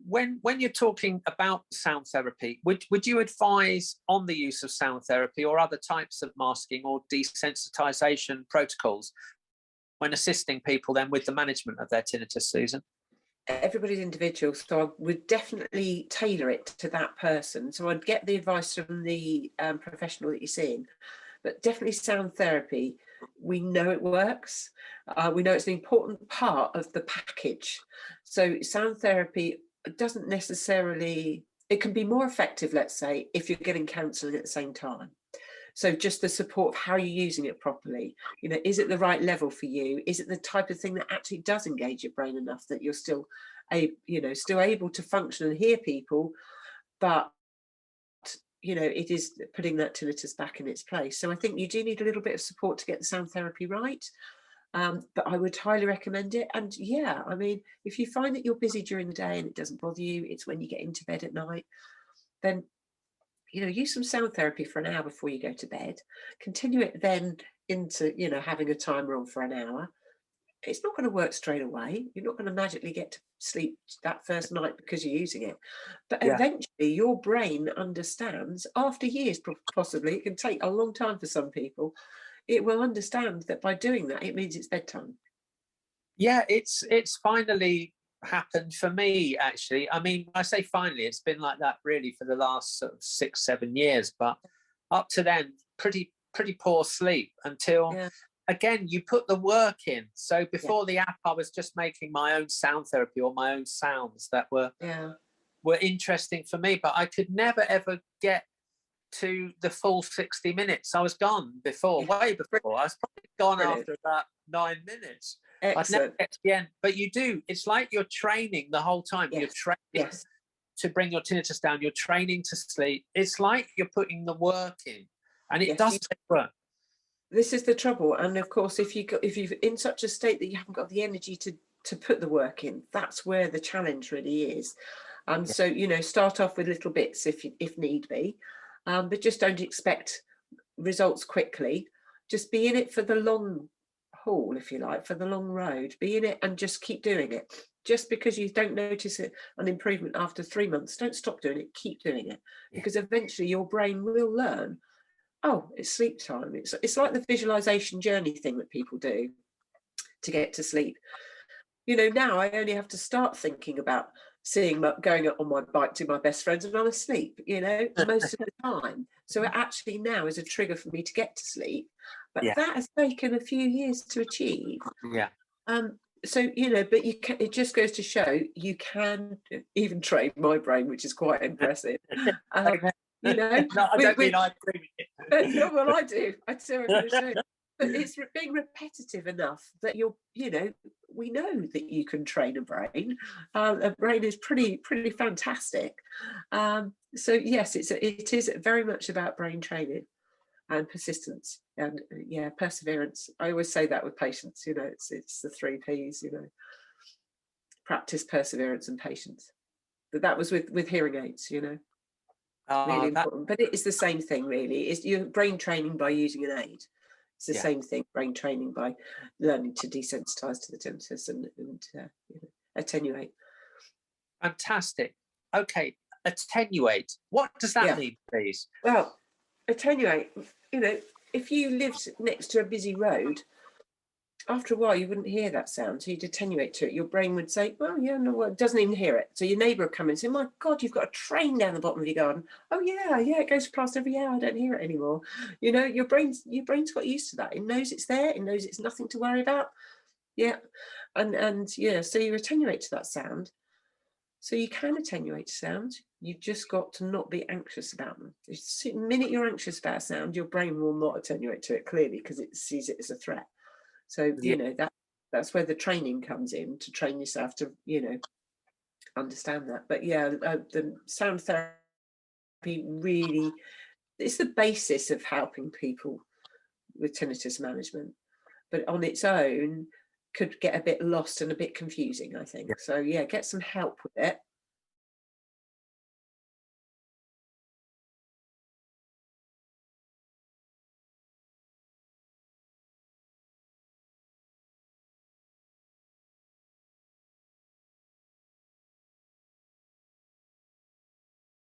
when you're talking about sound therapy, would you advise on the use of sound therapy or other types of masking or desensitization protocols when assisting people then with the management of their tinnitus, Susan? Everybody's individual, so I would definitely tailor it to that person. So I'd get the advice from the professional that you're seeing, but definitely sound therapy. We know it works. We know it's an important part of the package. So sound therapy doesn't necessarily, it can be more effective, let's say, if you're getting counselling at the same time. So just the support of how you're using it properly. You know, is it the right level for you? Is it the type of thing that actually does engage your brain enough that you're still able to function and hear people, but it is putting that tinnitus back in its place. So I think you do need a little bit of support to get the sound therapy right. But I would highly recommend it. And yeah, I mean, if you find that you're busy during the day and it doesn't bother you, it's when you get into bed at night, then use some sound therapy for an hour before you go to bed. Continue it then into, having a timer on for an hour. It's not going to work straight away. You're not going to magically get to sleep that first night because you're using it. But eventually your brain understands, after years possibly, it can take a long time for some people, it will understand that by doing that, it means it's bedtime. Yeah, it's finally happened for me, actually. I mean, I say finally, it's been like that really for the last sort of 6-7 years, but up to then pretty poor sleep until again you put the work in. So before the app, I was just making my own sound therapy or my own sounds that were interesting for me, but I could never ever get to the full 60 minutes. I was gone before, way before. I was probably gone after about 9 minutes. I'd never get to the end. But you do. It's like you're training the whole time. You're training to bring your tinnitus down. You're training to sleep. It's like you're putting the work in, and it does take work. This is the trouble. And of course, if you're in such a state that you haven't got the energy to put the work in, that's where the challenge really is. So start off with little bits if need be, but just don't expect results quickly. Just be in it for the long haul, if you like, for the long road. Be in it and just keep doing it. Just because you don't notice an improvement after 3 months, don't stop doing it. Keep doing it, because eventually your brain will learn, oh, it's sleep time. It's like the visualization journey thing that people do to get to sleep. Now I only have to start thinking about going on my bike to my best friends and I'm asleep, most of the time. So it actually now is a trigger for me to get to sleep. But that has taken a few years to achieve. So, but it just goes to show you can even train my brain, which is quite impressive. No, I don't mean I agree with it. No, well, I do. I do. But it's being repetitive enough that we know that you can train a brain. A brain is pretty fantastic. So yes, it is very much about brain training and persistence and perseverance. I always say that with patients. It's the 3 Ps. Practice, perseverance, and patience. But that was with hearing aids. Really important. But it is the same thing, really. Is your brain training by using an aid. It's the same thing, brain training by learning to desensitize to the tinnitus and attenuate. Fantastic. Okay, attenuate. What does that mean, please? Well, attenuate, if you lived next to a busy road, after a while you wouldn't hear that sound, so you'd attenuate to it. Your brain would say, well, it doesn't even hear it. So your neighbour would come in and say, my God, you've got a train down the bottom of your garden. Oh yeah, it goes past every hour. I don't hear it anymore. Your brain's got used to that. It knows it's there. It knows it's nothing to worry about. Yeah. And so you attenuate to that sound. So you can attenuate sound. You've just got to not be anxious about them. The minute you're anxious about a sound, your brain will not attenuate to it clearly because it sees it as a threat. So, that's where the training comes in, to train yourself to, understand that. But the sound therapy really, it's the basis of helping people with tinnitus management. But on its own, could get a bit lost and a bit confusing, I think. So, get some help with it.